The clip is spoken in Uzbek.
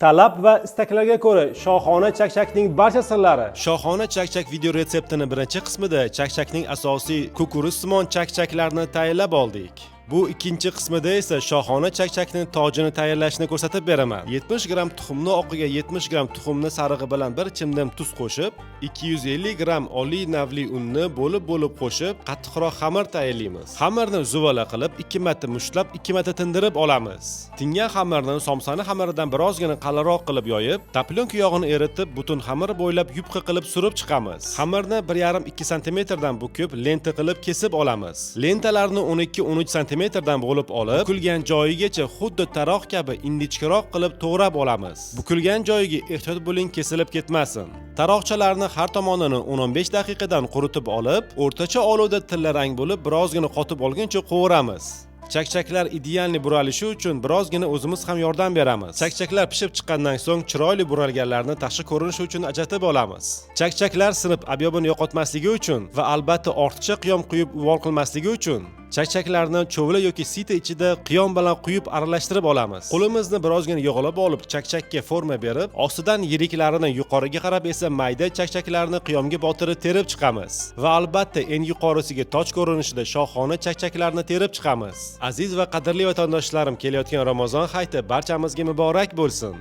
Talab va istaklarga ko'ra shohona chakchakning barcha sirlari. Shohona chakchak video retseptining birinchi qismida chakchakning asosiy kukuruzsimon chakchaklarni tayyorlab oldik. Bu ikkinchi qismida esa shohona chakchakning tojini tayyorlashni ko'rsatib beraman. 70 gram tuxumni oqiga 70 gram tuxumni sarig'i bilan bir chimdim tuz qo'shib, 250 gram oliy navli unni bo'lib qo'shib, qattiqroq xamir tayyorlaymiz. Xamirni zuvala qilib 2 marta mushtlab, 2 marta tindirib olamiz. Tingan xamirni somsani xamiridan birozgina qalinroq qilib yoyib, taplyonka yog'ini eritib, butun xamir bo'ylab yupqa qilib surib chiqamiz. Xamirni 1,5-2 sm dan bukib, lenta qilib kesib olamiz. Lentalarni 12-13 sm dan bo'lib olib, bukilgan joyigacha xuddi taroq kabi ingichkaroq qilib to'g'rab olamiz. Bukilgan joyiga ehtiyot bo'ling, kesilib ketmasin. Taroqchalarni har tomonini 10-15 daqiqadan quritib olib, o'rtacha olovda tillarang bo'lib, birozgina qotib olguncha qovuramiz. Chakchaklar idealni buralishi uchun birozgina o'zimiz ham yordam beramiz. Chakchaklar pishib chiqqandan so'ng chiroyli buralganlarni tashqi ko'rinishi uchun ajratib olamiz. Chakchaklar sinib abyobini yo'qotmasligi uchun va albatta ortiqcha qiyom quyib uvol qilmasligi uchun chakchaklarni cho'vla yoki sita ichida qiyom bilan quyib aralashtirib olamiz. Qo'limizni birozgina yog'lab olib, chakchakka forma berib, ostidan yiriklarini yuqoriga qarab esa mayda chakchaklarni qiyomga botirib terib chiqamiz. Va albatta eng yuqorisiga toj ko'rinishida shohona chakchaklarni terib chiqamiz. Aziz va qadrli vatandoshlarim, kelayotgan Ramazon hayiti barchamizga muborak bo'lsin.